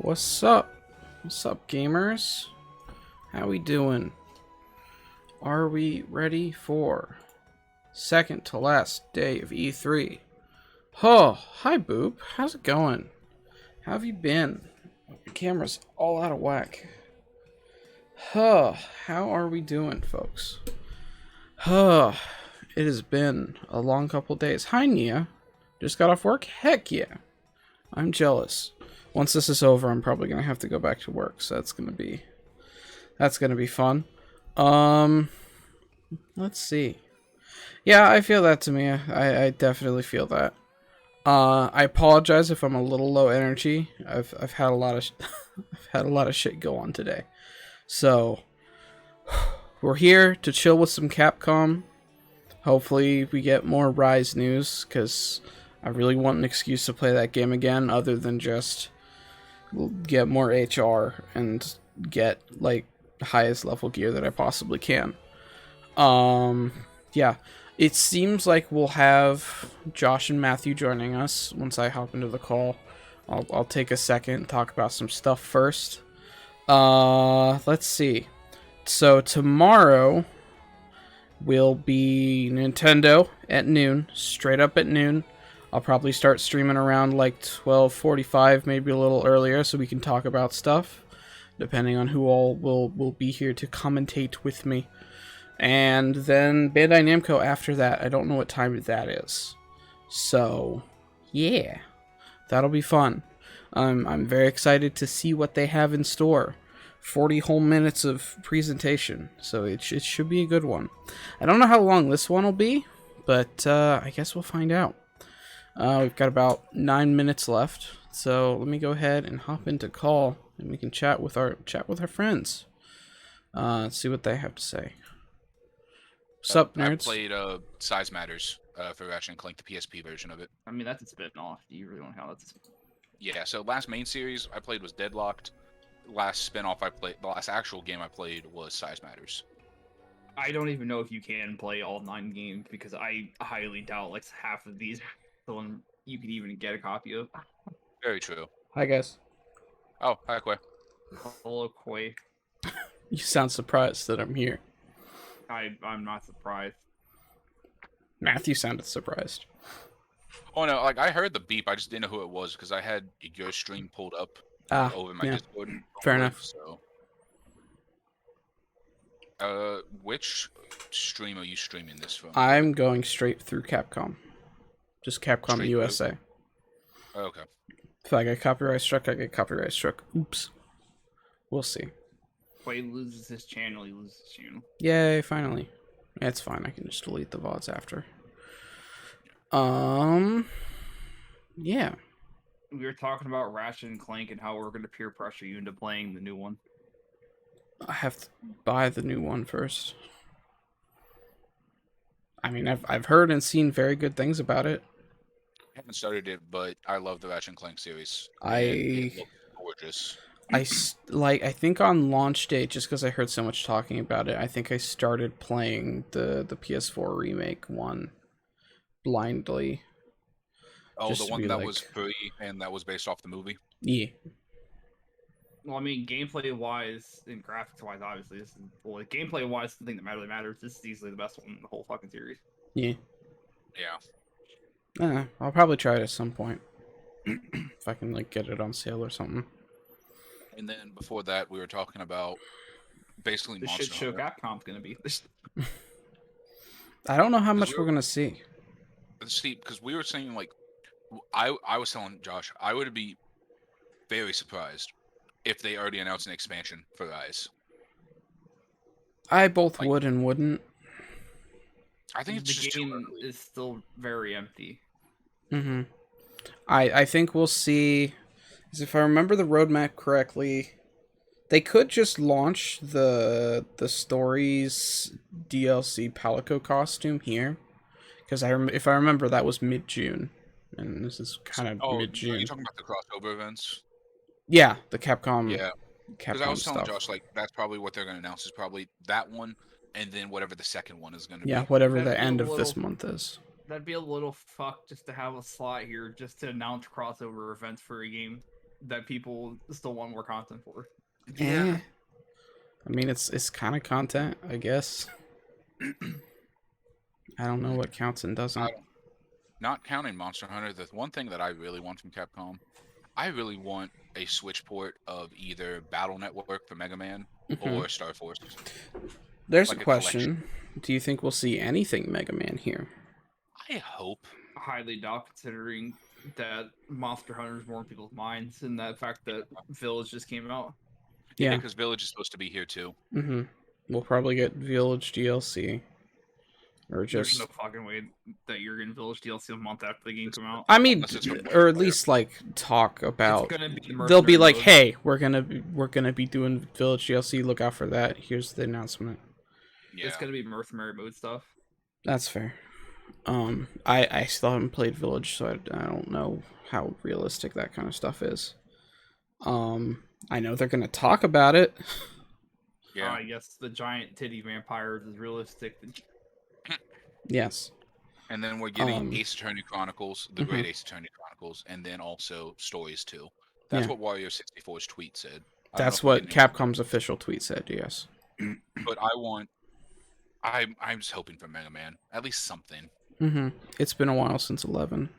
What's up? What's up, gamers? How we doing? Are we ready for second to last day of E3? Oh, hi, Boop. How's it going? How have you been? Your camera's all out of whack. Huh, how are we doing, folks? Huh, it has been a long couple days. Hi, Nia. Just got off work? Heck yeah. I'm jealous. Once this is over, I'm probably gonna have to go back to work, so that's gonna be fun. Let's see. Yeah, I feel that to me. I definitely feel that. I apologize if I'm a little low energy. I've had a lot of I've had a lot of shit go on today. So we're here to chill with some Capcom. Hopefully we get more Rise news, because I really want an excuse to play that game again, other than just get more HR and get like highest level gear that I possibly can. Yeah, it seems like we'll have Josh and Matthew joining us once I hop into the call. I'll take a second and talk about some stuff first. Let's see. So tomorrow will be Nintendo at noon, straight up at noon. I'll probably start streaming around like 12:45, maybe a little earlier, so we can talk about stuff, depending on who all will be here to commentate with me. And then Bandai Namco after that. I don't know what time that is. So, yeah, that'll be fun. I'm very excited to see what they have in store. 40 whole minutes of presentation, so it should be a good one. I don't know how long this one will be, but I guess we'll find out. We've got about 9 minutes left, so let me go ahead and hop into call, and we can chat with our friends. See what they have to say. What's up, nerds? I played Size Matters for Ratchet and Clank, the PSP version of it. I mean, that's a spin-off. Do you really want to how that's... Yeah, so last main series I played was Deadlocked. Last spin-off I played, the last actual game I played was Size Matters. I don't even know if you can play all 9 games, because I highly doubt like half of these someone you could even get a copy of. Very true. Hi, guys. Oh, hi, Quay. Hello, Koi. You sound surprised that I'm here. I'm not surprised. Matthew sounded surprised. Oh no, like I heard the beep, I just didn't know who it was because I had your stream pulled up over my Discord. Fair enough. So, which stream are you streaming this from? I'm going straight through Capcom. Just Capcom Straight USA. Oh, okay. If I get copyright struck, I get copyright struck. Oops. We'll see. Koi loses his channel, he loses his channel. Yay, finally. It's fine, I can just delete the VODs after. Yeah. We were talking about Ratchet and Clank and how we're going to peer pressure you into playing the new one. I have to buy the new one first. I mean, I've heard and seen very good things about it. I haven't started it, but I love the Ratchet and Clank series. It looks gorgeous. I think on launch date, just because I heard so much talking about it, I think I started playing the PS4 remake one blindly. Oh, the one that was free and that was based off the movie? Yeah. Well, I mean, gameplay-wise and graphics-wise, obviously, this is... Well, gameplay-wise, the thing that really matters, this is easily the best one in the whole fucking series. Yeah. Yeah. I'll probably try it at some point. If I can, like, get it on sale or something. And then before that, we were talking about basically the Monster shit show Hunter. Capcom's gonna be. I don't know how much we're gonna see. See, because we were saying, like, I was telling Josh, I would be very surprised if they already announced an expansion for Rise. I both would and wouldn't. I think it's the just game is still very empty. Mm-hmm. I think we'll see. If I remember the roadmap correctly, they could just launch the stories DLC Palico costume here, because if I remember, that was mid-June, and this is kind of mid-June. Are you talking about the crossover events? Yeah, the Capcom. Yeah, because I was telling stuff. Josh, like, that's probably what they're going to announce is probably that one, and then whatever the second one is going to be. Yeah, whatever the end of this month is. That'd be a little fucked just to have a slot here just to announce crossover events for a game. that people still want more content for. Eh. I mean, it's kind of content, I guess. I don't know what counts and I doesn't. don't, not counting Monster Hunter, the one thing that I really want from Capcom, I really want a Switch port of either Battle Network for Mega Man Hmm. or Star Force, There's a like a collection. question. Do you think we'll see anything Mega Man here? I hope. Highly doubt, considering that Monster Hunter is more in people's minds, and that fact that Village just came out. Yeah, Yeah. because Village is supposed to be here too. Mm-hmm. We'll probably get Village DLC. Or There's no just... fucking way that you're getting Village DLC a month after the game come out. I mean, Unless it's for or at multiplayer. least like talk It's about... gonna be They'll be mercenary like, mode. hey, we're gonna be doing Village DLC, look out for that. Here's the announcement. Yeah. It's gonna be mercenary mode stuff. That's fair. I still haven't played Village, so I don't know how realistic that kind of stuff is. I know they're gonna talk about it. Yeah. I guess the giant titty vampires is realistic. Yes. And then we're getting Um, Ace Attorney Chronicles, the Great mhm. Ace Attorney Chronicles, and then also Stories too. That's Yeah. what Wario 64's tweet said. I don't know That's if we're what getting any, Capcom's official tweet said. Yes. but I want. I'm just hoping for Mega Man, at least something. Mm-hmm. It's been a while since 11.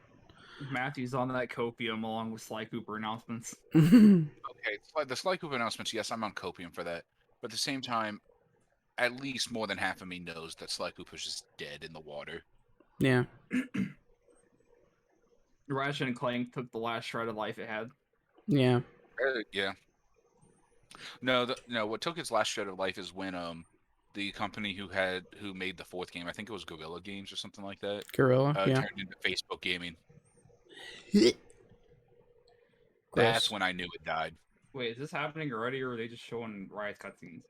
Matthew's on that copium along with Sly Cooper announcements. Okay, the Sly Cooper announcements. Yes, I'm on copium for that. But at the same time, at least more than half of me knows that Sly Cooper's just dead in the water. Yeah. Ratchet and Clank took the last shred of life it had. Yeah. Yeah. No. What took its last shred of life is when the company who made the fourth game, I think it was Guerrilla Games or something like that, Gorilla. Yeah. turned into Facebook Gaming. Gross. That's when I knew it died. Wait, is this happening already, or are they just showing Riot cutscenes?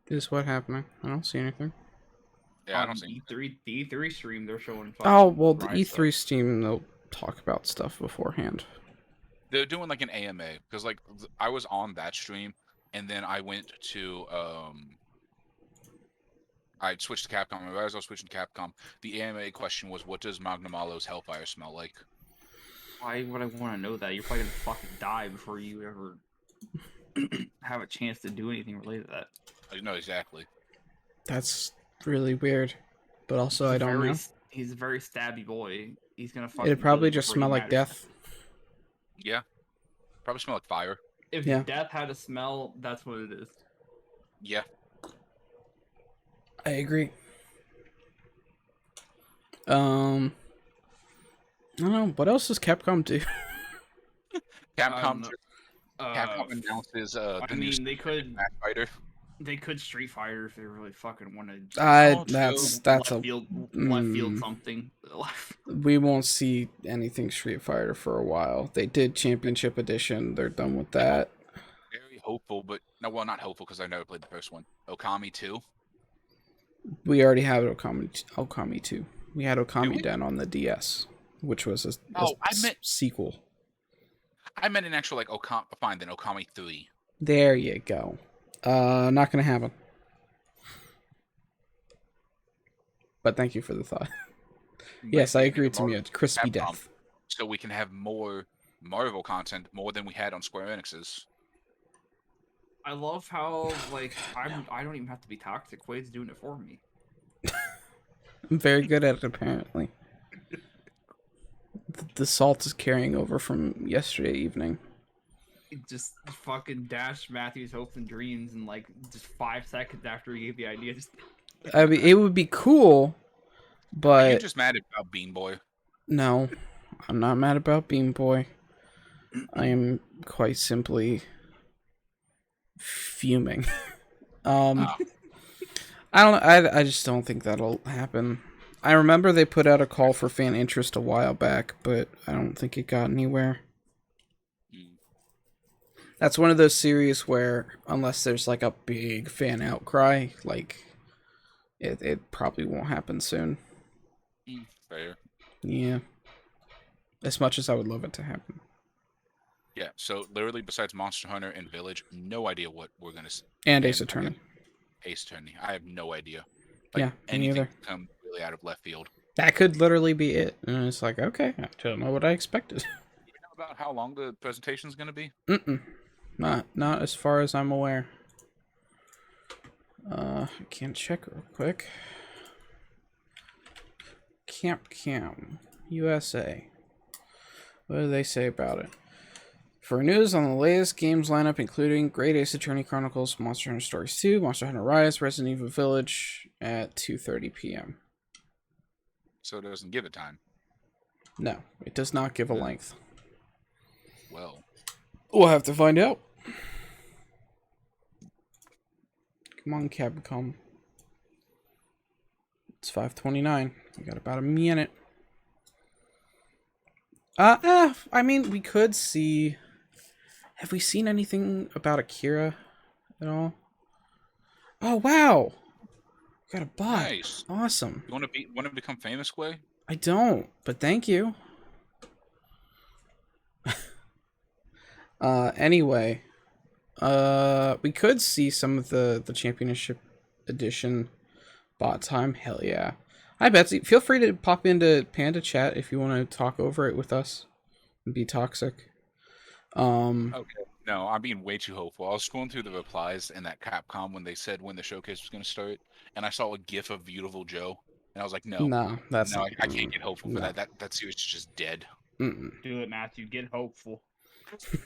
Is what happening? I don't see anything. Yeah, I On don't see. E3, the E3 stream, they're showing. Oh fucking well, the Riot E3 stuff. Steam they'll talk about stuff beforehand. They're doing like an AMA because like I was on that stream and then I went to I switched to Capcom. And as I was switching to Capcom, the AMA question was, "What does Magnamalo's Hellfire smell like?" Why would I want to know that? You're probably gonna fucking die before you ever have a chance to do anything related to that. I know exactly. That's really weird, but also I don't know. He's a very stabby boy. He's gonna fucking. It'd kill probably you just before smell you like matter. death. Yeah, probably smell like fire. If Yeah. death had a smell, that's what it is. Yeah. I agree. I don't know. What else does Capcom do? Capcom know. Capcom announces the I new mean, they could Smash Fighter. Street Fighter if they really fucking wanted. That's left a field something. we won't see anything Street Fighter for a while. They did Championship Edition. They're done with that. Very hopeful, but no, well, not hopeful because I never played the first one. Okami 2. We already have Okami 2. We had Do Okami we? Den on the DS, which was a Oh, I meant sequel. an actual like Okami. Fine, then Okami 3. There you go. Not gonna happen. But thank you for the thought. Yes, I agree. To me, a crispy Capcom, death. so we can have more Marvel content, more than we had on Square Enix's. I love how like I don't even have to be toxic. Quaid's doing it for me. I'm very good at it, apparently. The salt is carrying over from yesterday evening. It just fucking dashed Matthew's hopes and dreams in like just 5 seconds after he gave the idea. I mean, it would be cool, Are you but just mad about Bean Boy? no, I'm not mad about Beam Boy. I am quite simply fuming. Oh, I don't know. I just don't think that'll happen. I remember they put out a call for fan interest a while back, but I don't think it got anywhere. mm, That's one of those series where, unless there's like a big fan outcry, like it probably won't happen soon. fair. Yeah. As much as I would love it to happen. Yeah. So literally, besides Monster Hunter and Village, no idea what we're gonna. And Ace Attorney. Ace Attorney. I have no idea. Yeah, me anything neither. could come really out of left field. That could literally be it. And it's like, okay, I don't know what I expected. about how long the presentation is going to be? Not as far as I'm aware. I can't check real quick. Capcom USA. What do they say about it? For news on the latest games lineup, including Great Ace Attorney Chronicles, Monster Hunter Stories 2, Monster Hunter Rise, Resident Evil Village at 2:30 p.m. So it doesn't give a time. No, it does not give a length. Well, We'll have to find out. Come on, Capcom. It's 5:29. We got about a minute. I mean, we could see. Have we seen anything about Akira at all? Oh wow! Got a bot. nice. Awesome. You want to become famous, Way? I don't, but thank you. Anyway, we could see some of the championship edition bot time. Hell yeah. Hi Betsy, feel free to pop into Panda chat if you want to talk over it with us and be toxic. Okay. No, I'm being way too hopeful. I was scrolling through the replies in that Capcom when they said when the showcase was going to start, and I saw a GIF of Beautiful Joe, and I was like, no, No, that's no, not. I can't get hopeful for no. that series is just dead. Do it, Matthew. Get hopeful.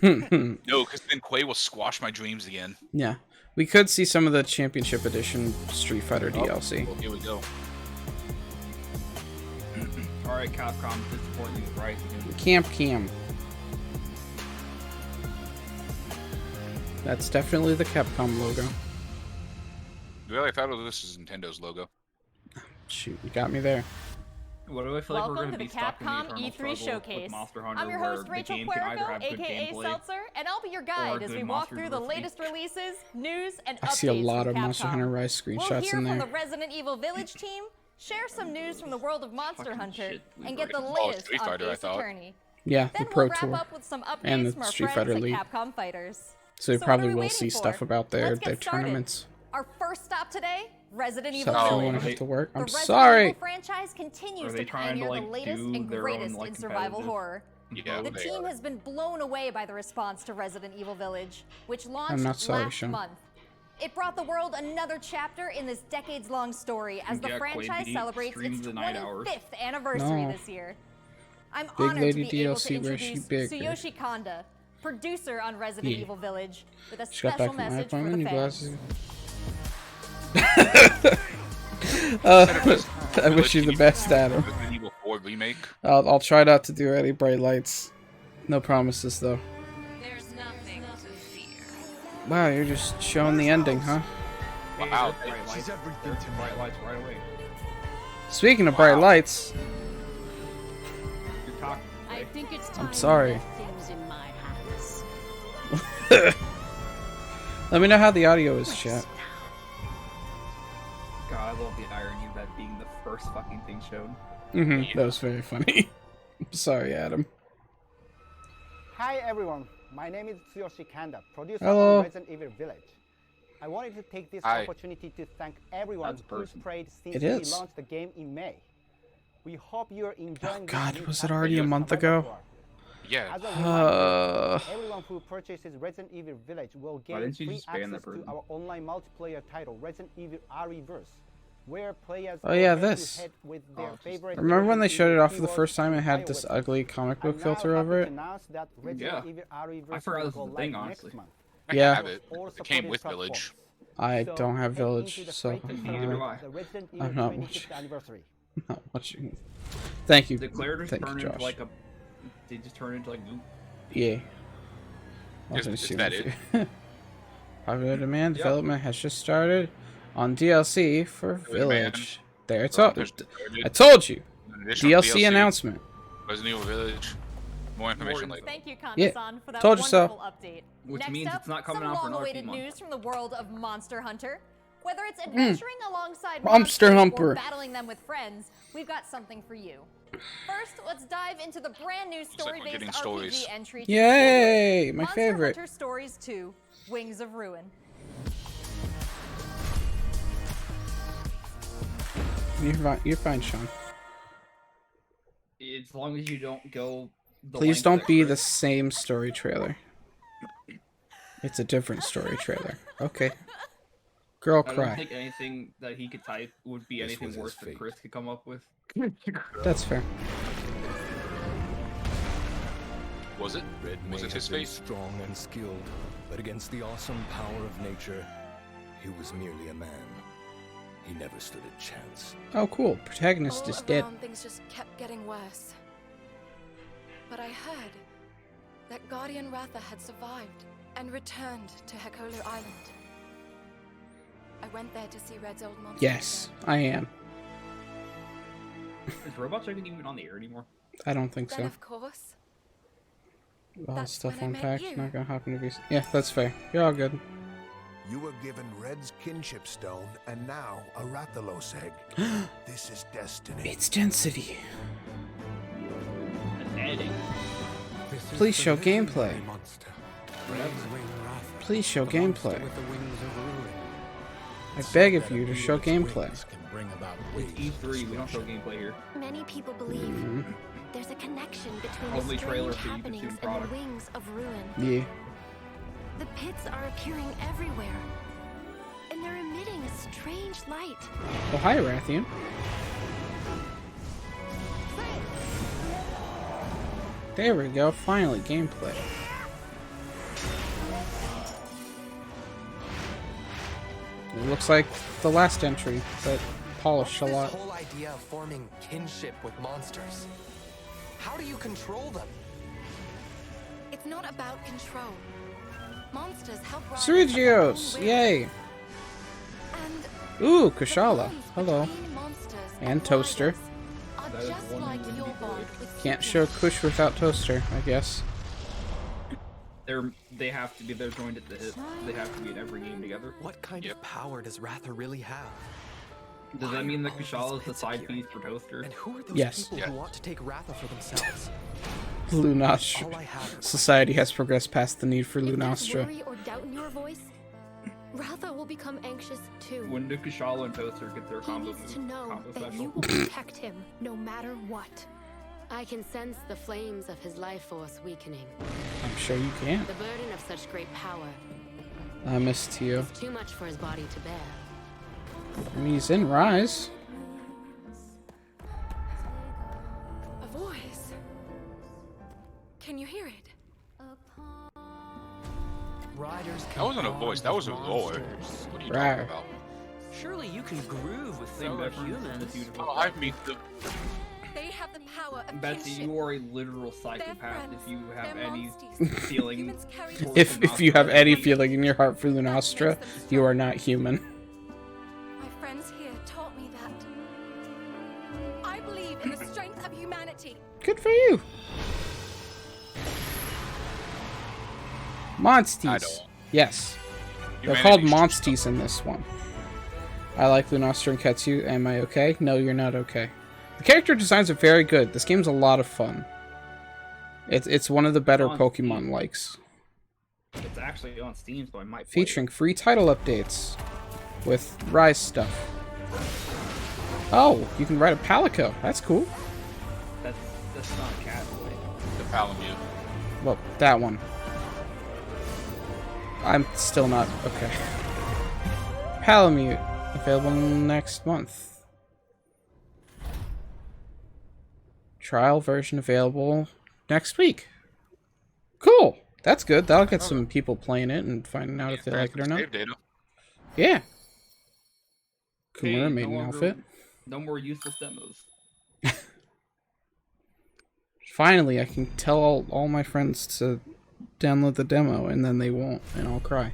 No, because then Quay will squash my dreams again. Yeah, we could see some of the championship edition Street Fighter DLC. Well, here we go. All right, Capcom, disappointing is right. Capcom. That's definitely the Capcom logo. Really, I thought this was Nintendo's logo. Shoot, you got me there. What do I feel like we're Welcome going to be the stuck in the Capcom eternal E3 struggle Showcase. with Monster Hunter, I'm your where host, the Rachel game can either Puerco, have good aka gameplay Seltzer, and I'll be your or guide as good we walk Monster through the University. latest releases, news, and updates I see a lot from of Monster Capcom. Hunter Rise We'll screenshots hear in from there. the Resident Evil Village team, share some news from the world of Monster Fucking Hunter, shit, we and were get the getting latest Street on Fighter, I Ace thought. Attorney. Yeah, Then the Pro we'll wrap Tour. up with some updates And the from our Street friends Fighter at League. Capcom Fighters. So we what probably are we will waiting see for? stuff about their Let's get started. tournaments. Our first stop today, Resident So Evil if you Village. want to have to work, The I'm Resident sorry. Evil franchise continues Are they to trying to, pioneer like, the latest do and their greatest own, like, in survival competitive- horror. Yeah, The they team are. has been blown away by the response to Resident Evil Village, which launched not sorry, last Sean. month. It brought the world another chapter in this decades-long story as the Yeah, franchise Quaid celebrates streams its the 9 hours. 25th anniversary No. this year. I'm Big honored lady to be able DLC to where she introduce big, Tsuyoshi Kanda, producer on Resident Yeah. Evil Village, with a Just got back special from my message for appointment. the New fans. glasses. I wish you the best, Adam. Resident Evil 4 remake. I'll try not to do any bright lights. No promises, though. There's nothing to fear. Wow, you're just showing the ending, huh? Wow. Bright lights. There's bright lights right away. Speaking of bright lights, You're talking. I think it's time I'm sorry. to let things in my hands. Let me know how the audio is, chat. God, I love the irony of that being the first fucking thing shown. That was very funny. I'm sorry, Adam. Hi everyone, my name is Tsuyoshi Kanda, producer Hello. of Resident Evil Village. I wanted to take this Hi. opportunity to thank everyone That's a who's person. played since It we is. launched the game in May. We hope you're enjoying this God, new was it chapter already a in month Survival ago? Horror. Yeah. As a reminder, Uh, everyone who purchases Resident Evil Village will Why gain didn't you free just ban that access to person? our online multiplayer title, Resident Evil Reverse, where players Oh, go yeah, head-to-head this. with their favorite remember when they Resident showed it Evil off for the keywords first time? It and had this iOS. ugly comic book I'm filter now over happy it. to announce that Resident Yeah. Evil Reverse I forgot will this go was a thing, live honestly. next month. I Yeah. have it. All It came supported with platforms. Village. I So, don't have head Village, into the so freight and Neither do I. the Resident I'm Evil not 25th watching. anniversary. I'm not watching. Thank you. Declared Thank turn you, into Josh. like a. They just turn into like goop. Yeah. Is that it? Popular demand Yep. development has just started on DLC for Demand. Village. There, it's So all. there's- I told you. An additional DLC announcement. Resident Evil Village. More information More later. Thank you, Yeah, Kanda-san, for that told you so. wonderful update. Which Next means up, it's not coming some out for another long-awaited few months. news from the world of Monster Hunter. Whether it's adventuring alongside Monster monsters Humper. or battling them with friends, we've got something for you. First, let's dive into the brand new like we're story-based getting RPG stories. entry. to Yay! My Monster favorite. Hunter Stories 2: Wings of Ruin. You're fine, Sean. As long as you don't go Please length don't that be the Chris- same story trailer. It's a different story trailer. Okay. Girl, I don't cry. think anything that he could type would be This anything was his worse than fate. Chris could come up with. That's fair. Was it? Red Was may it his have been fate? strong and skilled, but against the awesome power of nature, he was merely a man. He never stood a chance. Oh, cool. Protagonist All is dead. around, things just kept getting worse. But I heard that Guardian Ratha had survived and returned to Hekolu Island. I went there to see Red's old monster. Yes, I am. Is Robot Chicken even on the air anymore? I don't think Then so. of course, All that's stuff when I met unpacked. you. Not gonna hop into these. Yeah, that's fair. You're all good. You were given Red's kinship stone and now a Rathalos egg. This is destiny. It's density. An editing. Please show gameplay. Please show gameplay. I beg of you to show gameplay. It's E3. We don't show gameplay here. Many people believe Mhm. there's a connection between Only the trailer strange for you consume happenings and product. the wings of ruin. Yeah. The pits are appearing everywhere, and they're emitting a strange light. Oh, hi, Rathian. There we go. Finally, gameplay. It looks like the last entry, but polished a What's lot. this whole idea of forming kinship with monsters? How do you control them? it's not about control. Monsters help rise Sergio's! above all Yay! And Ooh, the Kushala. bonds Hello. between monsters And Toaster. riders are That is just one like wouldn't your be bond great. with Can't show humans. Kush without Toaster, I guess. They have to be. They're joined at the hip. They have to be in every game together. What kind of power does Ratha really have? Does Why that mean are that all these Kushala is the pits side appearing? piece for Toaster? And who are those Yes. people Yeah. who want to take Ratha for themselves? Lunastra. All I have is Society has progressed past the need for If there's Lunastra. worry or doubt in your voice, Ratha will become anxious too. When do Kushala and Toaster get their He combo needs to know combo that special? you will protect him no matter what. I can sense the flames of his life force weakening. I'm sure you can. The burden of such great power I missed you. is too much for his body to bear. I mean, he's in Rise. A voice. Can you hear it? riders. That wasn't a voice. That was a roar. What are you Rawr. talking about? Surely you can groove with Same fellow difference. humans. Oh, I mean, They have the power of Betsy, kinship. you are a literal psychopath friends. if you have They're any monsties. feeling. Humans carry towards If you have Lunastra. any feeling in your heart for Lunastra, you are not human. My friends here taught me that. I believe in the strength of humanity. Good for you. I Monsties. don't. Yes. They're called Humanity's- Monsties in this one. I like Lunastra and Ketsu. Am I okay? No, you're not okay. The character designs are very good. This game's a lot of fun. It's one of the better On Pokemon Steam. likes. It's actually on Steam, so I might. Play Featuring free title updates with Rise stuff. Oh, you can ride a Palico. That's cool. it. That's not a cat boy. The Palamute. Well, that one. I'm still not okay. Palamute available next month. Trial version available next week. Cool. That's good. That'll get some people playing it and finding out if they like it or not. Save data. Yeah. Hey, Kumura made no an longer- outfit. No more useless demos. Finally, I can tell all my friends to download the demo, and then they won't, and I'll cry.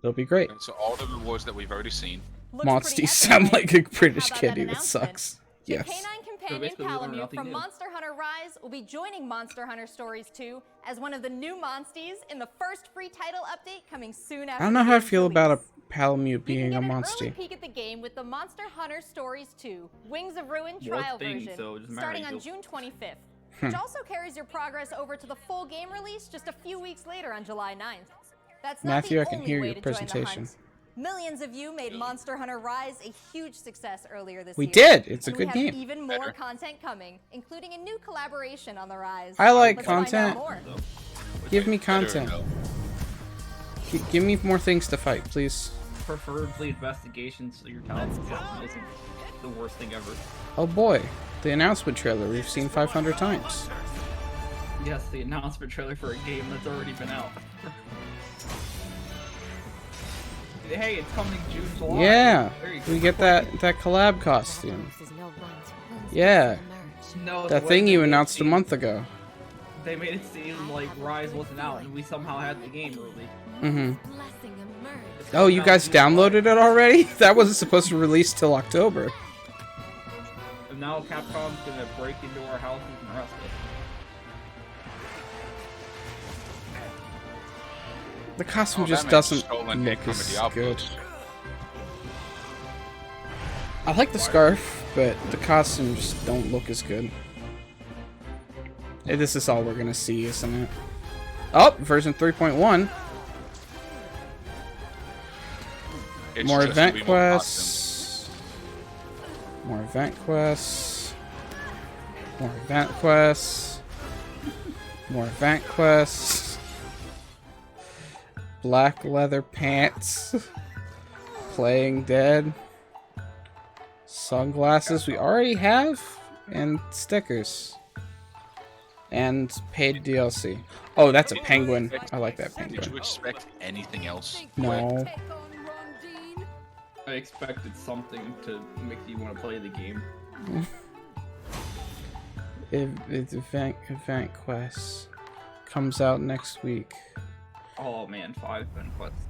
It'll be great. And so all the rewards that we've already seen. Monsties sound like a British How about that kitty that announcement? sucks. The Yes. canine companion basically we learned Palamute nothing from new. Monster Hunter Rise will be joining Monster Hunter Stories 2 as one of the new Monsties in the first free title update coming soon after I don't know the how I game's feel about a release. Palamute You being can a get an monster. early peek at the game with the Monster Hunter Stories 2 Wings of Ruin Well, trial thing, version so it doesn't matter, starting you on go- June 25th, which also carries your progress over to the full game release just a few weeks later on July 9th. That's not Matthew, the I can only hear way your to join the presentation. hunt. Millions of you made Monster Hunter Rise a huge success earlier this We year. did. It's a And good we have game. even more content coming, including a new collaboration on the Rise. I like Let's find out content. more. Give me content. Give me more things to fight, please. Preferably investigations, so your talent isn't the worst thing ever. Oh boy, the announcement trailer we've seen 500 times. Yes, the announcement trailer for a game that's already been out. Hey, it's coming June, July. Yeah, There you we go. get that collab costume. Yeah, No, that the thing way you they made it announced a seem- month ago. They made it seem like Rise wasn't out, and we somehow had the game early. Oh, you guys downloaded it already? That wasn't supposed to release till October. And now Capcom's gonna break into our houses and arrest us. The costume Oh, just that doesn't man's stolen look from a as Diablo. good. I like the scarf, but the costume just don't look as good. Hey, this is all we're gonna see, isn't it? Oh, version 3.1. It's More just event gonna be more quests. More event quests. More event quests. More event quests. Black leather pants. Playing dead. Sunglasses we already have. And stickers. And paid DLC. Oh, that's a penguin. I like that Did you penguin. expect anything else? No. I expected something to make you want to play the game. It's event quests. Comes out next week. Oh man, 5 event quests.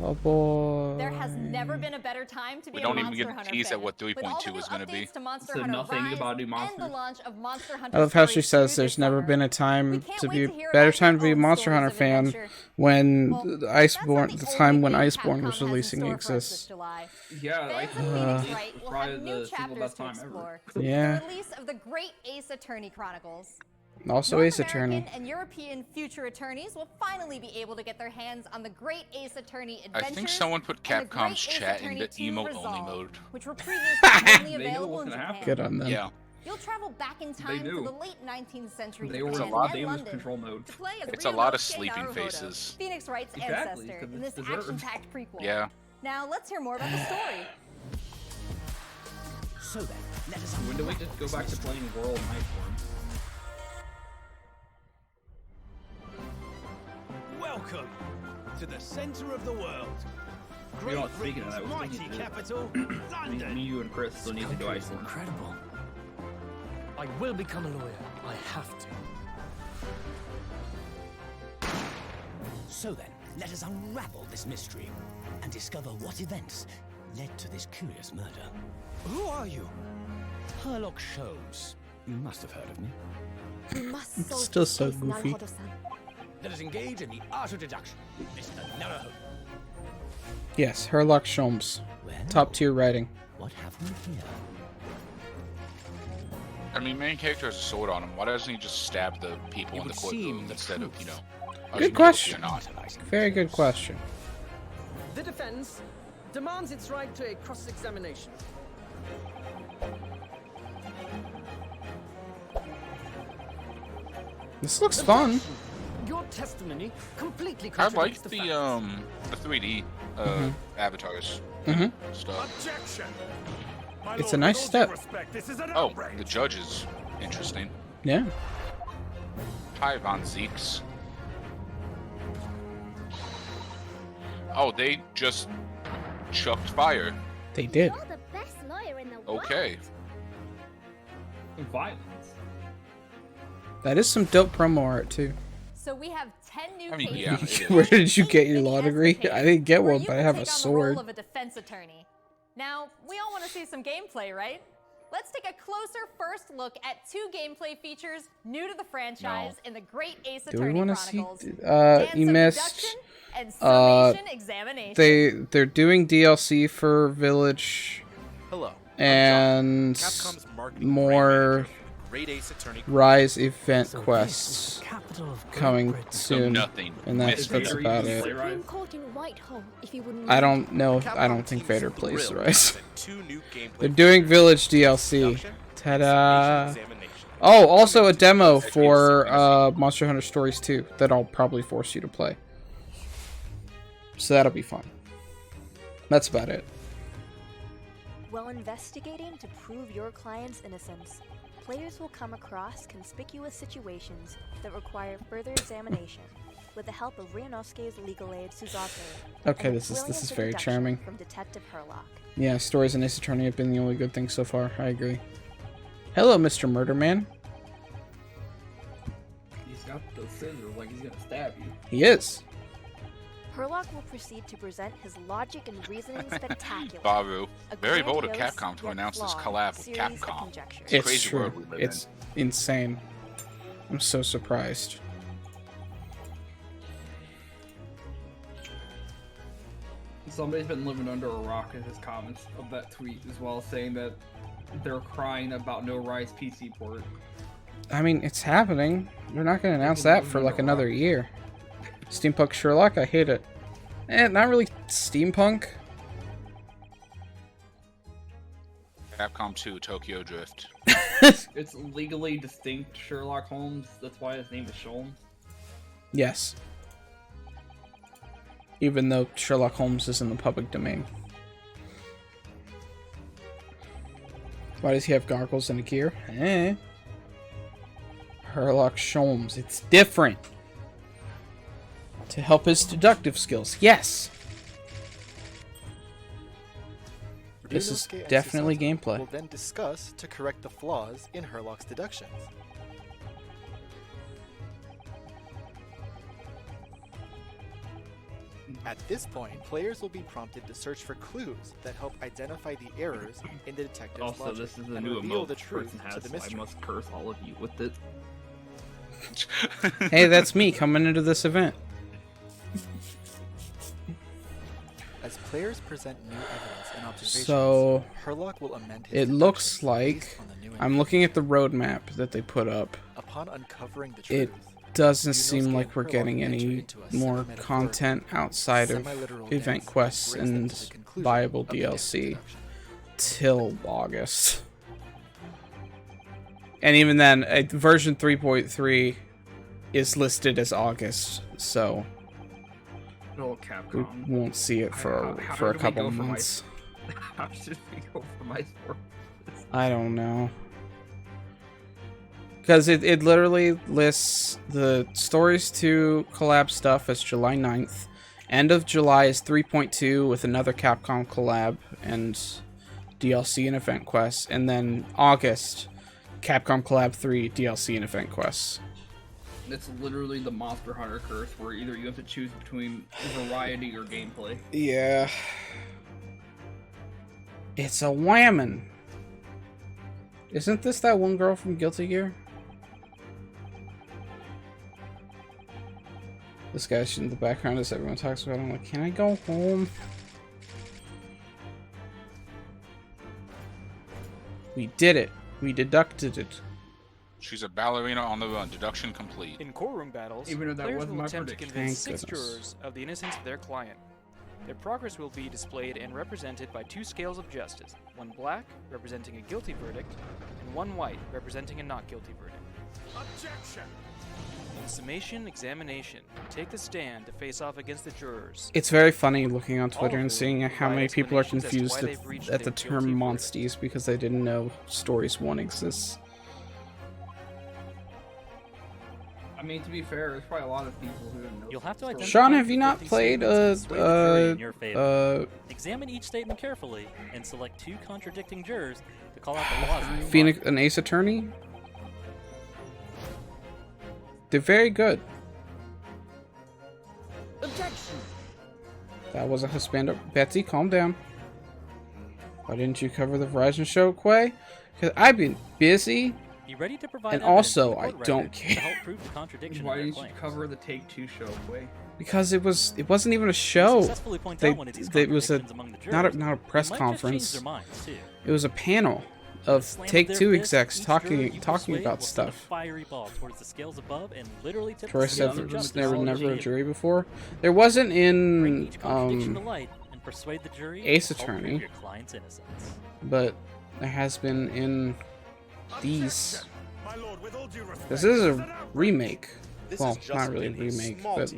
Oh boy. There has never been a better time to be We a don't even Monster get a Hunter tease fan. at what With all 3.2 the new is gonna be. updates to Monster So Hunter nothing Rise about new and monsters. the launch of Monster Hunter I love how she Stories says 2 there's this never summer. been a We time can't to wait be to hear better about time your to be a own Monster stories Hunter of fan adventure. when Well, Iceborne, the that's not time when only thing Iceborne Capcom was has in releasing store for us this exists. July. Yeah, I Fans of Phoenix Wright will probably have the new single chapters best to time explore. ever. Yeah. The release of the Great Ace Attorney Chronicles. Also North Ace Attorney. American and European future attorneys will finally be able to get their hands on the Great Ace Attorney I Adventures. think someone put and the Great Capcom's Ace chat Attorney into 2 emote-only Resolve, mode. which were previously only They knew available what in was gonna Japan. happen. Good on them. Yeah. You'll travel back in time knew. to the late 19th century They were Japan in lot- and damage London control mode. to play as It's a lot of Ryunosuke sleeping Naruhodo, faces. Phoenix Wright's Exactly, ancestor 'cause in this it's deserved. action-packed prequel. Yeah. Now let's hear more about the story. So then, let us When do we just go back to playing World and Iceborne? welcome to the center of the world. You know what, speaking of that, we mighty still need to- capital, Me, London. me, you, and Chris still need to do Iceborne. Incredible. I will become a lawyer. I have to. So then, let us unravel this mystery and discover what events led to this curious murder. Who are you? Herlock Sholmes. You must have heard of me. We must It's solve still this so case, goofy. Naruhodo-san. Let us engage in the art of deduction. Mr. Naruhodo. Yes, Herlock Sholmes. Top tier writing. What have we here? I mean, main character has a sword on him. Why doesn't he just stab the people It in the would courtroom seem the instead of, truth. us Good guilty question. or not? Very good question. The defense demands its right to a cross-examination. This looks fun. Your testimony completely I like contradicts the facts. 3D Mhm. avatars Mhm. stuff. Objection! It's a nice step. This is an Oh, the judge is interesting. Yeah. Hi, Von Zeeks. Oh, they just chucked fire. They did. You're the best lawyer in the Okay. Violence. That is some dope promo art too. So we have 10 new I mean, cases. yeah, it is. Where did you get your law degree? I didn't get where one, you but I can have take a on the role sword. of a defense attorney. Now, we all want to see some gameplay, right? Let's take a closer first look at 2 gameplay features new to the franchise in the Great Ace Do we Attorney want to see? Chronicles. You Dance of missed. Deduction and Summation Examination. They're doing DLC for Village. Hello. And Capcom's marketing more Great Ace Attorney. Rise event quests coming soon, nothing. and that's Vader about even it. play Rise? Supreme Court in Whitehall, if you wouldn't I mind. don't know. I don't Capcom think team Vader is plays thrilled Rise. to present 2 new gameplay They're doing features, Village DLC. Deduction, Ta-da! and Summation Examination. Oh, also a demo for Monster Hunter Stories 2 that I'll probably force you to play. So that'll be fun. That's about it. While investigating to prove your client's innocence, players will come across conspicuous situations that require further examination with the help of Ryunosuke's legal aid Suzaku. Okay, and this is brilliant very deduction charming. From Detective Herlock. Yeah, Stories and Ace Attorney have been the only good things so far. I agree. Hello, Mr. Murder Man. He's got the scissors like he's gonna stab you. He is. Herlock will proceed to present his logic and reasoning spectacular. Baru. A Very bold of grandiose Capcom to yet announce this flawed collab with series of Capcom. conjectures. It's Crazy true. world we live It's insane. I'm so surprised. Somebody's been living under a rock in his comments of that tweet as well, saying that they're crying about no Rise PC port. I mean, it's happening. They're not going to announce that for like another year. Steampunk Sherlock, I hate it. Not really steampunk. Capcom 2 Tokyo Drift. It's legally distinct Sherlock Holmes. That's why his name is Sholmes. Yes. Even though Sherlock Holmes is in the public domain. Why does he have goggles and a gear? Sherlock Holmes. It's different. To help his deductive skills. Yes. This is Ryunosuke and definitely Susato gameplay. will then discuss to correct the flaws in Herlock's deductions. At this point, players will be prompted to search for clues that help identify the errors in the detective's Also, logic this is the and new reveal emote the the truth person to has, the so I mystery. must curse all of you with it. Hey, that's me coming into this event. As players present new evidence and observations, So, Herlock will amend his it looks deductions like, based on the new I'm looking at the roadmap that they put up. Upon uncovering the It truth, doesn't Ryunosuke seem and like we're Herlock getting enter any into a more semi-metaphorical, content outside of semi-literal event dance that quests brings them and to the conclusion viable of the DLC deduction. till August. And even then, version 3.3 is listed as August, so Oh, we Capcom. won't see it for How a did we couple go for months. How should we go for my sport? I don't know. Because it literally lists the Stories 2 collab stuff as July 9th. End of July is 3.2 with another Capcom collab and DLC and event quests. And then August, Capcom Collab 3, DLC and event quests. It's literally the Monster Hunter curse, where either you have to choose between variety or gameplay. Yeah. It's a whammon. Isn't this that one girl from Guilty Gear? This guy's in the background as everyone talks about. I'm like, can I go home? We did it. We deducted it. She's a ballerina on the run. Deduction complete. In courtroom battles, Even if that players wasn't will my attempt to prediction. convince Thank 6 goodness. jurors of the innocence of their client. Their progress will be displayed and represented by 2 scales of justice, one black, representing a guilty verdict, and one white, representing a not guilty verdict. Objection! In summation examination, take the stand to face off against the jurors. It's very funny looking on Twitter All and of seeing whom how provide many people are explanations as to confused why they've reached at the a term guilty monsties because they didn't know Stories 1 exists. I mean, to be fair, there's probably a lot of people who didn't know. You'll have to identify Sean, have you the not guilty played statements and sway the jury in your favor. Examine each statement carefully and select 2 contradicting jurors to call out the flaws in their Phoenix, an Ace Attorney? They're very good. Objection! That was a Hispanic. Betsy, calm down. Why didn't you cover the Verizon show, Quay? Because I've been busy. Be ready to provide And evidence also, in the I court don't record care. to help prove the contradiction Why of their didn't you claims. cover the Take-Two show, way? Because it wasn't even a show. Successfully point out one of these it was a contradictions among the not a jurors, not a press they might just change conference. their minds, too. It was a panel. of Slam Take-Two their fist, execs each talking juror you talking persuade about will send a stuff. fiery ball towards the scales above and literally tip the Troy said scales there of was justice never all a the jury before. There wasn't Bring in each contradiction to light and persuade the jury Ace to help prove Attorney, your client's innocence. but there has been in these. This is a remake. Well, not really a remake, but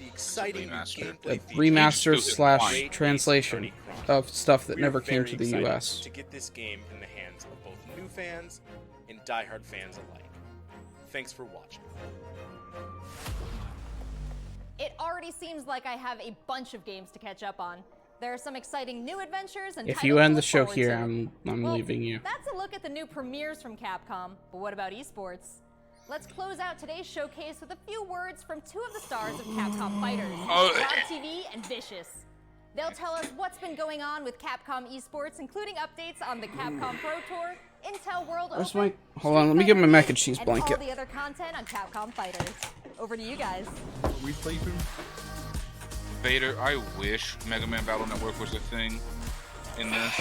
Exciting a gameplay remaster features. slash Great translation Ace Attorney of stuff that We are never came very to the excited US. to get this game in the hands of both new fans and diehard fans alike. Thanks for watching. It already seems like I have a bunch of games to catch up on. There are some exciting new adventures and If titles you to end the look show forward here, to. I'm Well, leaving you. That's a look at the new premieres from Capcom, but what about esports? Let's close out today's showcase with a few words from two of the stars of Capcom Fighters, Rob TV and Vicious. They'll tell us what's been going on with Capcom esports, including updates on the Capcom Pro Tour, Intel World Where's Open, my? Hold on, let me get my mac and cheese and blanket. all the other content on Capcom Fighters. Over to you guys. Are we sleeping? Vader, I wish Mega Man Battle Network was a thing in this.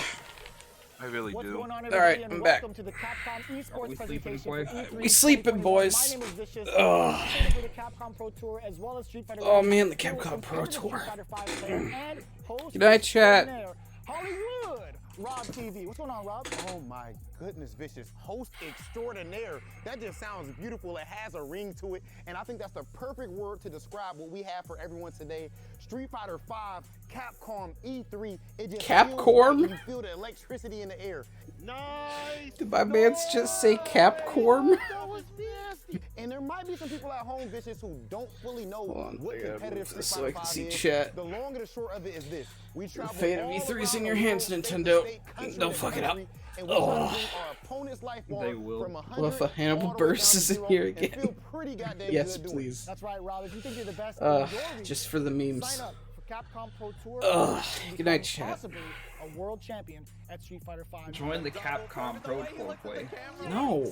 I really What's do. going on, All everybody, right, and I'm back. welcome to the Capcom Esports presentation boy? for E3 We sleeping, 2021. boys. My name is Vicious. Ugh. I'm for the Capcom Pro Tour as well as Street Fighter. Oh, Live, man, the who is Capcom an Pro active Tour. Street Fighter 5 player and host Good night, chat. extraordinaire, Hollywood, Rob TV. What's going on, Rob? Oh my goodness, Vicious. Host extraordinaire. That just sounds beautiful. It has a ring to it. And I think that's the perfect word to describe what we have for everyone today. Street Fighter 5, Capcom E3. It just Capcom? feels right. You feel the electricity in the air. Nice. Did my mans just say Capcom? And there might be some people at home, Vicious, who don't fully know what I gotta competitive move Street this so Fighter I can 5 see is. chat. The long and the short of it is this. We travel Fate of all E3's around in your the hands, world, state to Nintendo. state, country Don't to fuck it up. country, and we try to bring our opponent's life bar They will. from 100 Well, if Hannibal all the way Burst down is to in 0 here and again. feel pretty goddamn Yes, good doing it. please. That's right, Rob. If you think you're the best in your region, Just for the memes. sign up for Capcom Pro Tour. Ugh. and Good night, become chat. Possibly a world champion at Street Fighter 5. Join the Capcom Pro Tour play. No.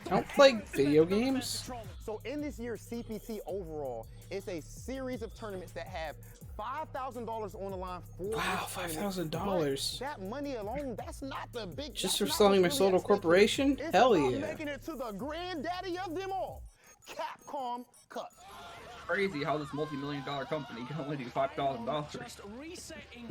I don't play video games. So in this year's CPT overall, it's a series of tournaments that have $5,000 on the line for Wow, each tournament. $5,000. But that money alone, that's not the big. Just that's for not selling my what's soul to a really at stake here. corporation? It's Hell about yeah. making it to the granddaddy of them all, Capcom Cup. Crazy how this multi-million-dollar company can only do $5,000.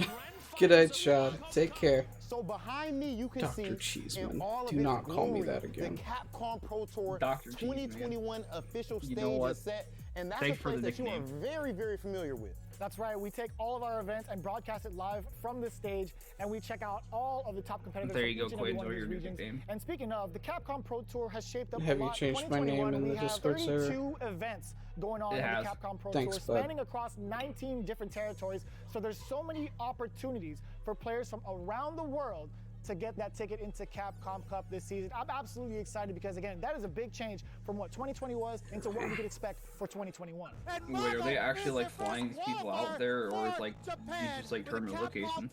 Good night, Sean. Take care. So behind me, you can Dr. see Cheeseman. in all of Do its not call me glory, that again. The Capcom Pro Tour Dr. Cheeseman. 2021 official You stage know what? is set, and that's Thanks a for place the that you are nickname. very, very familiar with. That's right. We take all of our events and broadcast it live from this stage, and we check out all of the top competitors There from you go, each and Quinn. every one of Enjoy these your regions. nickname. And speaking of, the Capcom Pro Tour has shaped up Have a you lot. changed my name 2021, in the we have Discord server? 32 events going on It in the has. Capcom Pro Thanks, Tour, bud. spanning across 19 different territories. So there's so many opportunities for players from around the world to get that ticket into Capcom Cup this season. I'm absolutely excited because, again, that is a big change from what 2020 was into what we could expect for 2021. Wait, are they actually like flying these people out there, or is like these just like tournament locations?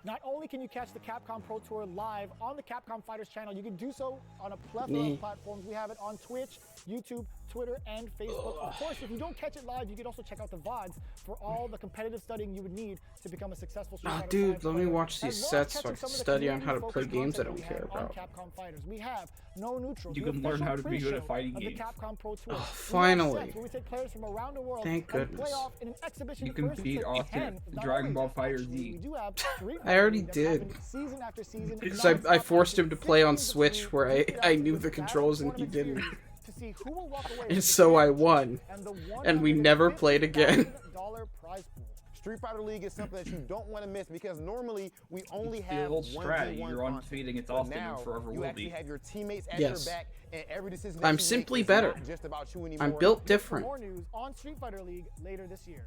Not only can you catch the Capcom Pro Tour live on the Capcom Fighters channel, you can do so on a plethora of platforms. We have it on Twitch, YouTube, Twitter, and Facebook. Of course, if you don't catch it live, you can also check out the VODs for all the competitive studying you would need to become a successful Street Fighter Dude, 5 let me player, watch these as well as sets so I catching can some of the study on how to play community-focused games I content don't that we care have on about. Capcom Fighters. We have No Neutral. You the can learn official how to be good at pre-show fighting of the games. Capcom Pro Tour. Oh, We have finally. sets where we take players from around the world Thank and play goodness. off in an exhibition You can versus beat to Austin 10. Not Dragon only Ball this, Fighter actually, Z. we do have Street I already Fighter that's did. happening season after season. Because I forced him to play on Switch where I knew the controls and he didn't. To see who will walk away And with so the I championship won. and the And we never played again. $150,000 prize pool. Street Fighter League is something that you don't want to miss because normally we only The have old 1v1 strat, you're content. undefeated against But Austin and now forever you will actually be. have your teammates at Yes. your back, and every decision that I'm you make simply is better. not just about you anymore. I'm built For different. more news on Street Fighter League later this year.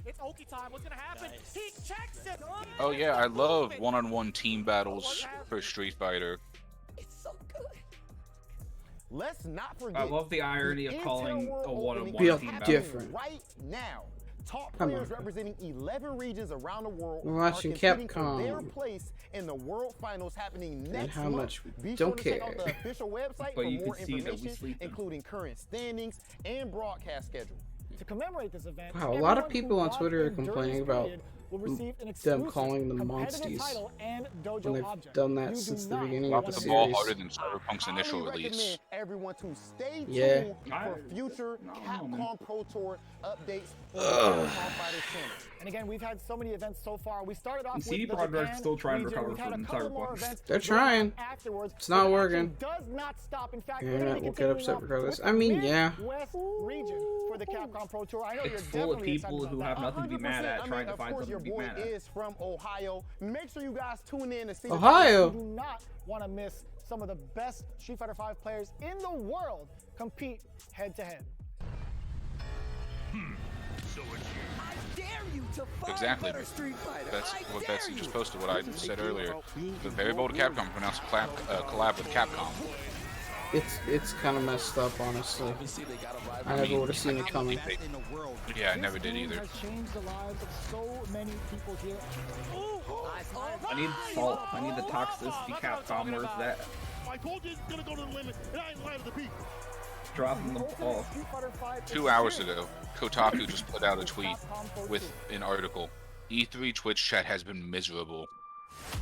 It's Oki time. What's gonna happen? He checks it. Oh yeah, I love one-on-one team battles for Street Fighter. It's so good. Let's not forget. I love the irony of Intel calling World a Opening one-on-one Built team battle. different. Right now, top Come players on. representing 11 regions around the world We're watching are competing for Capcom. their place in the World Finals happening next how month. much we Be don't sure to check out care. the official website But for you can more see that we information, sleeping. including current standings and broadcast schedule. To commemorate this event, Wow, a lot of everyone people who on logged Twitter are in during complaining this about period will receive an them exclusive calling them competitive monsties title and when dojo they've object. done that You do since the not beginning of Dropped the the ball series. harder than Cyberpunk's initial Highly release. recommend everyone to stay Yeah. tuned for future Capcom Pro Tour updates on the Ugh. Capcom Fighters channel. And again, we've had so many events so far. We started off And with CD the Projekt Japan still trying to region. recover We've had a from couple more Cyberpunk. events They're going trying. on afterwards. It's not but the working. action does not stop. In fact, Yeah, we're gonna be we'll get continuing upset on regardless. with I mean, the yeah. Midwest region for the Capcom Pro Tour. I know It's you're full of definitely excited people about who that. have nothing to be mad at, 100%. trying to Of find course, something your to be boy mad at. is from Ohio. Make sure you guys tune in to see Ohio. You do not want to miss some of the best Street Fighter V players in the world compete head to head. Exactly. That's what Betsy just posted. What I said earlier. The very bold Capcom to announce a collab with Capcom. It's kind of messed up, honestly. I never would have seen it coming. Yeah, I never did either. Has changed the lives of so many people here. I need salt. I need the toxicity Capcom. Where's that? I told you it's gonna go to the limit, and I ain't lying to the people. Dropping the ball. 2 hours ago, Kotaku just put out a tweet with an article. E3 Twitch chat has been miserable.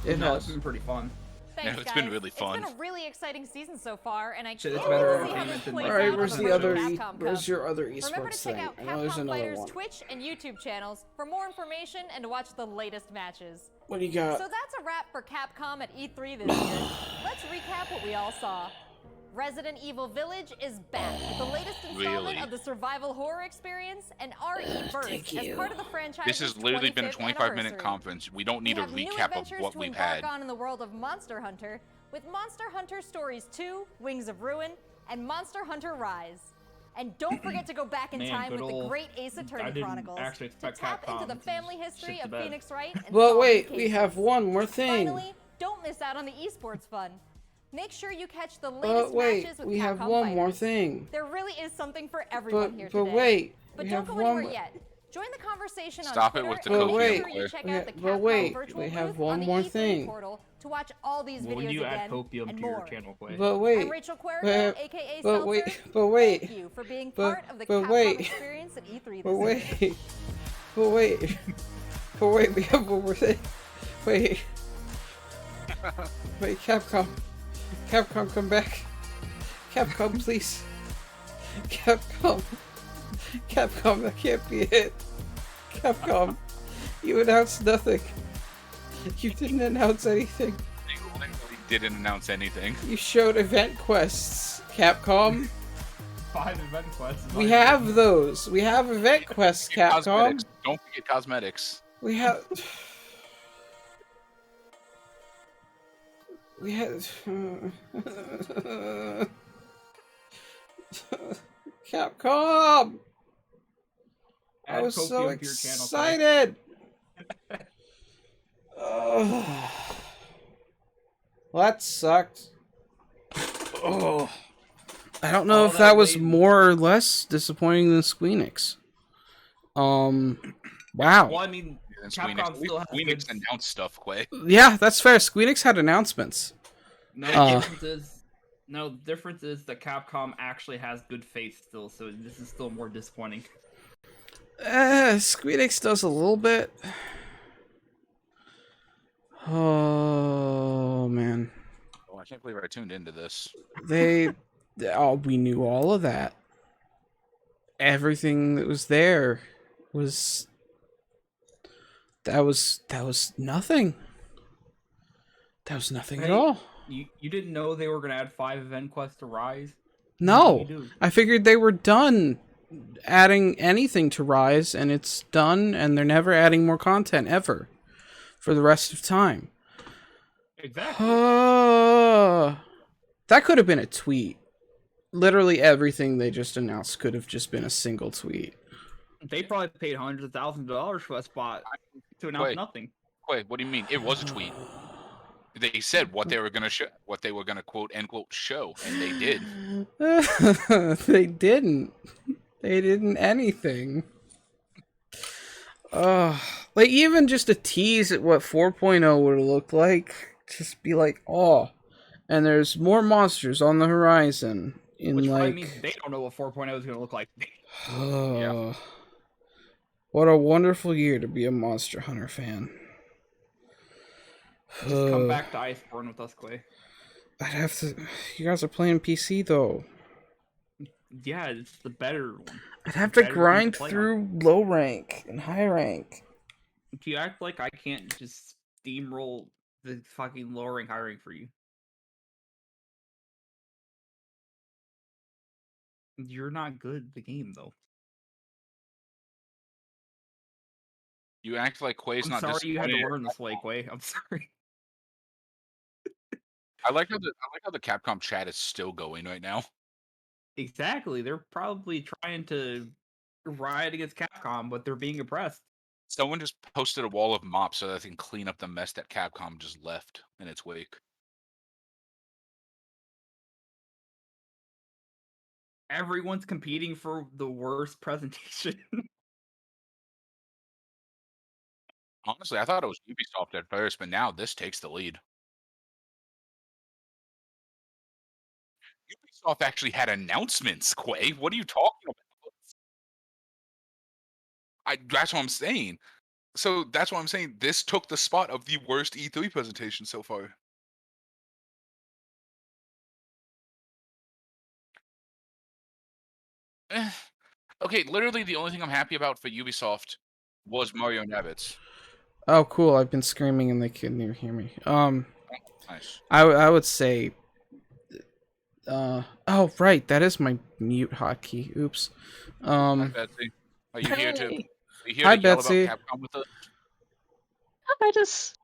It No, has. it's been pretty fun. Thanks, It's been guys. really fun. It's been a really exciting season so far, and I Shit, can't it's better wait to see how this entertainment than plays the All right, out where's on the first other? Capcom Where's Cup. your other Remember esports to thing? check out I know there's Capcom another Fighters one. Twitch and YouTube channels for more information and to watch the latest matches. What do you got? So that's a wrap for Capcom at E3 this year. Let's recap what we all saw. Resident Evil Village is back with the latest installment Really? of the survival horror experience and RE Burst as part of the franchise. This has literally been a 25-minute conference. We don't need a recap of what we've had. On in the world of Monster Hunter with Monster Hunter Stories 2, Wings of Ruin, and Monster Hunter Rise. And don't forget to go back in Man, time good with the old- Great Ace I Attorney didn't Chronicles actually to expect tap into Capcom the to family history shit of the bed. Phoenix Wright and Well, solving wait, we cases. have one more thing. Finally, don't miss out on the esports fun. Make sure you catch the latest Wait, matches with we have Capcom one more Fighters. thing. There really is something for everyone here today. But wait, But we don't have go one anywhere more. yet. Join the conversation on Stop it Twitter with the and But copium, wait, make sure you check we out the but Capcom wait, virtual we have booth one on the more E3 thing. portal to watch all these Well, videos when you again add copium and to your more. channel, Clay. But wait, I'm Rachel Cuervo, but- aka but Seltzer. wait, but wait, Thank you for being but- part of the but Capcom wait, experience at E3 but this year. wait, but wait, but wait, we have one more thing. Wait, wait, Capcom, come back. Capcom, please. Capcom, that can't be it. Capcom, you announced nothing. You didn't announce anything. They literally didn't announce anything. You showed event quests, Capcom. 5 event quests. We have those. We have event quests, Capcom. Cosmetics. Don't forget cosmetics. We have. We have. Capcom! I Add was so copium to your channel, excited! Ugh. Well, that sucked. Oh. I don't know if that was more or less disappointing than Squeenix. Wow. Well, I mean, Capcom Squeenix, still has Squeenix good... announced stuff, Quay. Yeah, that's fair. Squeenix had announcements. No, the difference is that Capcom actually has good faith still, so this is still more disappointing. Squeenix does a little bit. Oh, man. Oh, I can't believe I tuned into this. We knew all of that. Everything that was there was... That was nothing. That was nothing at all. You didn't know they were going to add 5 event quests to Rise? No, I figured they were done adding anything to Rise, and it's done, and they're never adding more content ever for the rest of time. Exactly. That could have been a tweet. Literally everything they just announced could have just been a single tweet. They probably paid hundreds of thousands of dollars for that spot to announce nothing. Wait, what do you mean? It was a tweet. They said what they were gonna show, what they were gonna quote unquote show, and they did. They didn't. They didn't anything. Like even just a tease at what 4.0 would have looked like. Just be like, oh, and there's more monsters on the horizon. In Which like, I mean, they don't know what 4.0 is going to look like. yeah. What a wonderful year to be a Monster Hunter fan. Just come back to Iceborne with us, Clay. I'd have to. You guys are playing PC though. Yeah, it's the better one. I'd have to grind through low rank and high rank. Do you act like I can't just steamroll the fucking low rank, high rank for you? You're not good at the game, though. You act like Quay's I'm not sorry you had to disappointed. learn this way, Quay. I'm sorry. I like how the Capcom chat is still going right now. Exactly. They're probably trying to riot against Capcom, but they're being oppressed. Someone just posted a wall of mops so that they can clean up the mess that Capcom just left in its wake. Everyone's competing for the worst presentation. Honestly, I thought it was Ubisoft at first, but now this takes the lead. Ubisoft actually had announcements, Quay. What are you talking about? That's what I'm saying. So that's what I'm saying. This took the spot of the worst E3 presentation so far. Okay, literally the only thing I'm happy about for Ubisoft was Mario and Rabbids. Oh, cool! I've been screaming and they couldn't even hear me. Nice. I would say. Oh, right, that is my mute hotkey. Oops. Hi, Betsy. Are you here to? Are you here Hi, to yell Betsy. about Capcom with us? I just.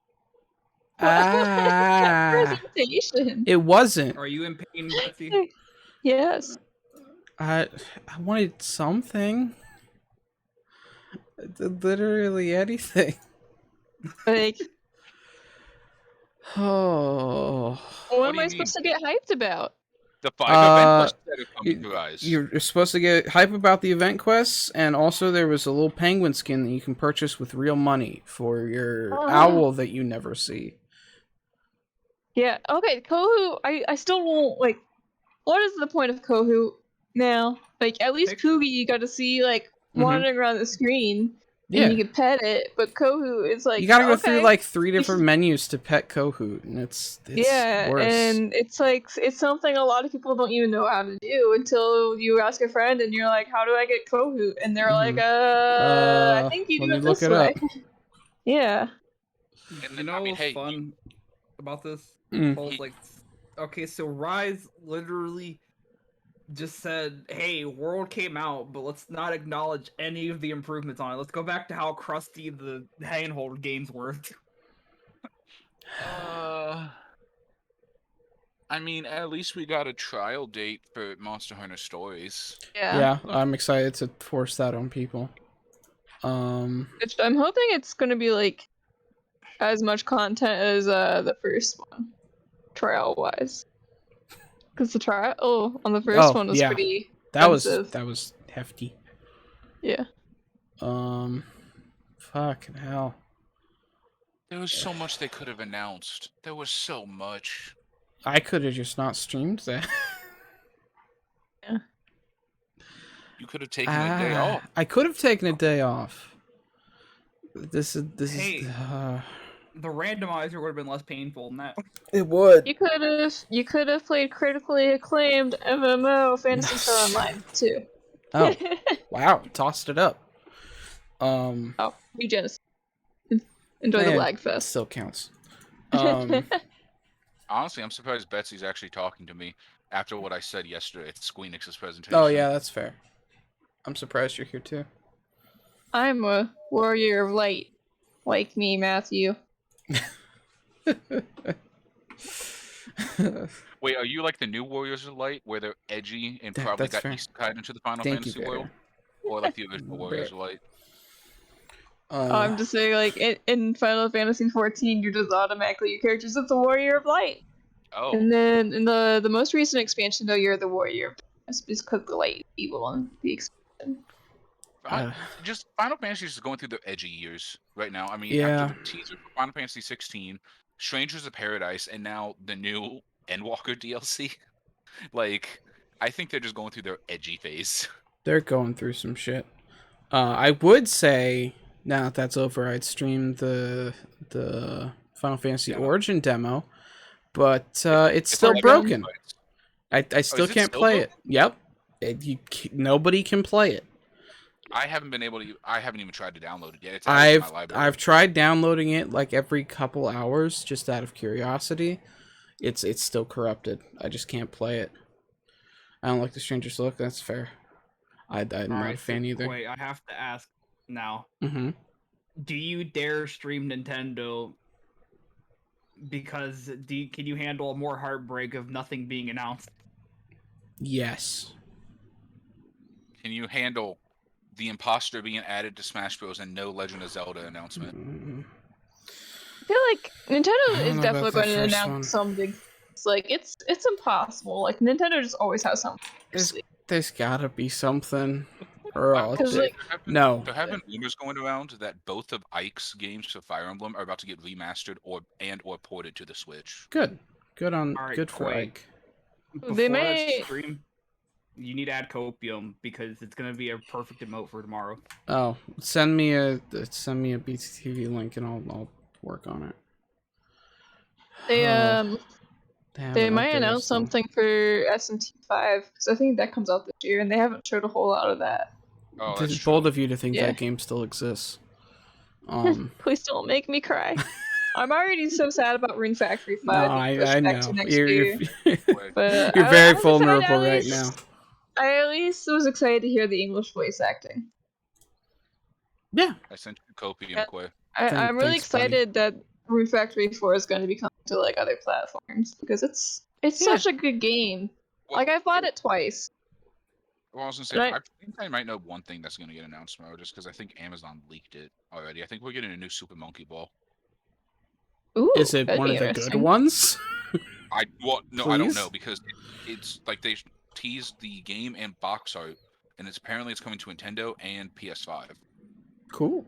What presentation? It wasn't. Are you in pain, Betsy? Yes. I wanted something. Literally anything. Like. Oh. What am I supposed to get hyped about? The 5 event quests that are coming to guys. You're supposed to get hype about the event quests, and also there was a little penguin skin that you can purchase with real money for your owl that you never see. Yeah, okay, Kohu, I still won't, like, what is the point of Kohu now? Like, at least Poogie you got to see, like, wandering around the screen, and you can pet it, but Kohu, it's like, You gotta go okay. through like 3 different menus to pet Kohoot, and it's yeah, worse. and it's like, it's something a lot of people don't even know how to do until you ask a friend, and you're like, how do I get Kohoot? And they're like, I think you do it this way. Yeah. You know what's fun about this? Mm. Paul's like, okay, so Rise literally just said, hey, World came out, but let's not acknowledge any of the improvements on it. Let's go back to how crusty the handhold games were. I mean, at least we got a trial date for Monster Hunter Stories. Yeah, I'm excited to force that on people. Which I'm hoping it's gonna be like as much content as the first one, trial wise. Because the trial on the first one was pretty expensive. That was hefty. Yeah. Fucking hell. There was so much they could have announced. There was so much. I could have just not streamed that. Yeah. You could have taken a day off. I could have taken a day off. This is the randomizer would have been less painful than that. It would. You could have played critically acclaimed MMO Phantasy Star Online too. Oh, wow! Tossed it up. Oh, regens. Enjoy the lag fest. Still counts. Honestly, I'm surprised Betsy's actually talking to me after what I said yesterday at Squeenix's presentation. Oh yeah, that's fair. I'm surprised you're here too. I'm a warrior of light, like me, Matthew. Wait, are you like the new Warriors of Light, where they're edgy and probably got isekai'd into the Final Fantasy world? Or like the original Warriors of Light? I'm just saying, like, in Final Fantasy XIV, you're just automatically your character's just a warrior of light. Oh. And then in the most recent expansion, though, you're the warrior of darkness because the light evil on the expansion. Just Final Fantasy is going through their edgy years right now. I mean, Yeah. after the teaser for Final Fantasy 16, Strangers of Paradise, and now the new Endwalker DLC. Like, I think they're just going through their edgy phase. They're going through some shit. I would say now that that's over, I'd stream the Final Fantasy Origin demo, but it's still broken. I still can't play it. Yep, nobody can play it. I haven't been able to. I haven't even tried to download it yet. It's added to my library. I've tried downloading it like every couple hours just out of curiosity. It's still corrupted. I just can't play it. I don't like the Stranger's Look. That's fair. I'm not a fan either. Wait, I have to ask now. Mm-hmm. Do you dare stream Nintendo? Because can you handle more heartbreak of nothing being announced? Yes. Can you handle the imposter being added to Smash Bros. And no Legend of Zelda announcement? I feel like Nintendo is definitely going to announce something. It's like it's impossible. Like Nintendo just always has something. There's gotta be something, or else. There have been rumors going around that both of Ike's games for Fire Emblem are about to get remastered or ported to the Switch. Good for Ike. Before that stream, you need to add Copium because it's gonna be a perfect emote for tomorrow. Oh, send me a BTTV link and I'll work on it. They might announce something for SMT5 because I think that comes out this year, and they haven't showed a whole lot of that. Oh, it's bold of you to think that game still exists. Please don't make me cry. I'm already so sad about Ring Factory 5. No, I know. You're But you're very vulnerable right now. I at least was excited to hear the English voice acting. Yeah. I sent you Copium, Quay. I'm really excited that Ring Factory 4 is going to be coming to like other platforms because it's such a good game. Like I've bought it twice. Well, I was gonna say, I think I might know one thing that's gonna get announced tomorrow, just because I think Amazon leaked it already. I think we're getting a new Super Monkey Ball. Ooh, is it one of the good ones? I don't know because it's like they teased the game and box art, and apparently it's coming to Nintendo and PS5. Cool.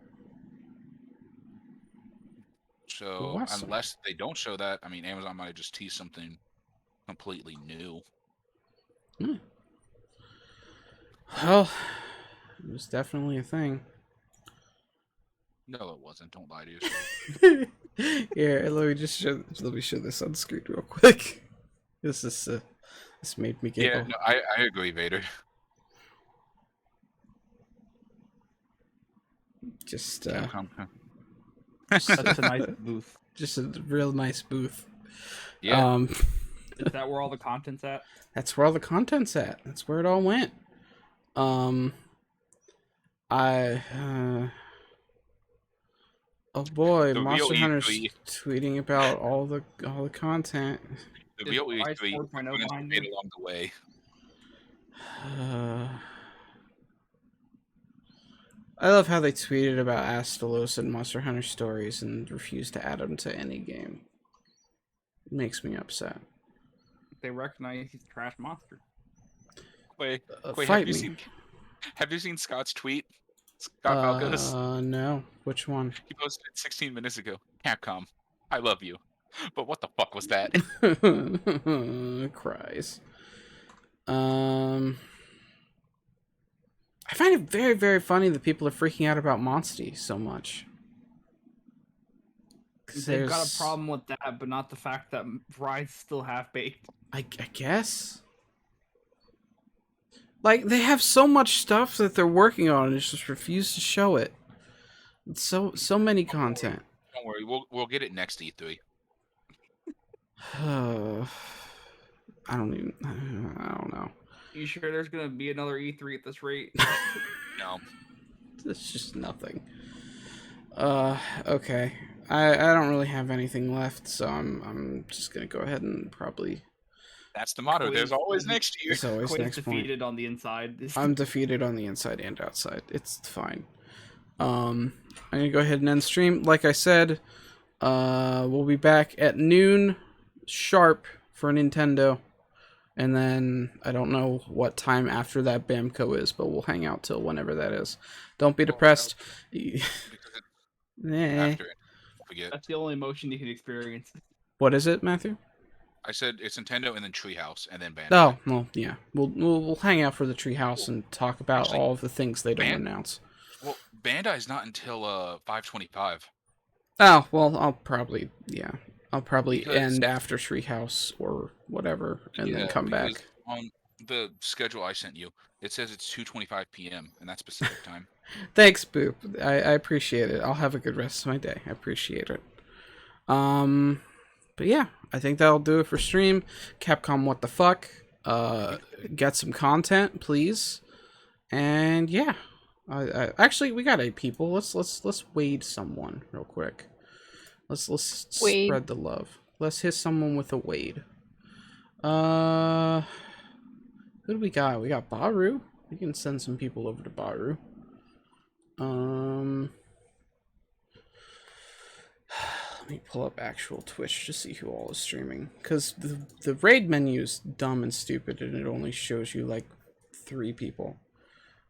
So awesome. Unless they don't show that, I mean, Amazon might have just teased something completely new. Well, it was definitely a thing. No, it wasn't. Don't lie to yourself. Here, let me show this on screen real quick. This made me giggle. Yeah, no, I agree, Vader. Just that's a nice booth. Just a real nice booth. Yeah. Is that where all the content's at? That's where all the content's at. That's where it all went. Oh boy, Monster Hunter's tweeting about all the content. The real E3 made along the way. I love how they tweeted about Astalos and Monster Hunter stories and refused to add them to any game. It makes me upset. They recognize he's a trash monster. Wait, have you seen Scott's tweet? Scott Falcos? No. Which one? He posted it 16 minutes ago. Capcom, I love you. But what the fuck was that? Cries. I find it very, very funny that people are freaking out about Monsty so much. They've got a problem with that, but not the fact that Ride's still half-baked. I guess. Like, they have so much stuff that they're working on and just refuse to show it. It's so many content. Don't worry, we'll get it next E3. I don't know. You sure there's gonna be another E3 at this rate? No. It's just nothing. Okay. I don't really have anything left, so I'm just gonna go ahead and probably. That's the motto. There's always next year. There's always next defeated point. On the inside. I'm defeated on the inside and outside. It's fine. I'm gonna go ahead and end stream. Like I said, we'll be back at noon sharp for Nintendo. And then, I don't know what time after that Bamco is, but we'll hang out till whenever that is. Don't be depressed. That's the only emotion you can experience. What is it, Matthew? I said it's Nintendo and then Treehouse and then Bandai. Oh, well, yeah. We'll hang out for the Treehouse and talk about all of the things they don't announce. Well, Bandai's not until 5/25. Oh, well, I'll probably Because- end after Treehouse or whatever, and then come because back. on the schedule I sent you, it says it's 2:25 p.m. and that's Pacific time. Thanks, Boop. I appreciate it. I'll have a good rest of my day. I appreciate it. But yeah, I think that'll do it for stream. Capcom, what the fuck? Get some content, please. And yeah, actually we got 8 people. Let's wade someone real quick. Let's Wade. spread the love. Let's hit someone with a wade. Who do we got? We got Baru. We can send some people over to Baru. Let me pull up actual Twitch to see who all is streaming. Because the raid menu is dumb and stupid and it only shows you like 3 people.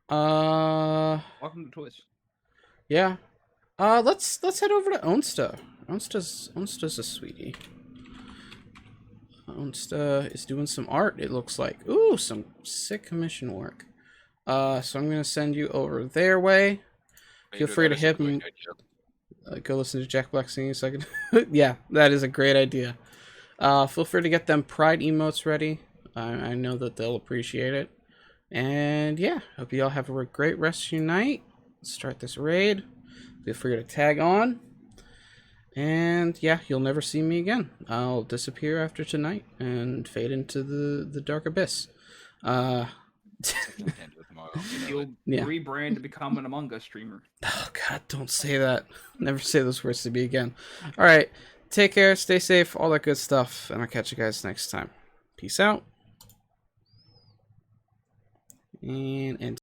Welcome to Twitch. Yeah. Let's head over to Onsta. Onsta's a sweetie. Onsta is doing some art, it looks like. Ooh, some sick commission work. So I'm gonna send you over their way. Feel free to hit them. Go listen to Jack Black singing a second. Yeah, that is a great idea. Feel free to get them pride emotes ready. I know that they'll appreciate it. And yeah, hope you all have a great rest of your night. Let's start this raid. Feel free to tag on. And yeah, you'll never see me again. I'll disappear after tonight and fade into the dark abyss. You'll Yeah. rebrand to become an Among Us streamer. Oh God, don't say that. Never say those words to me again. All right, take care, stay safe, all that good stuff, and I'll catch you guys next time. Peace out. And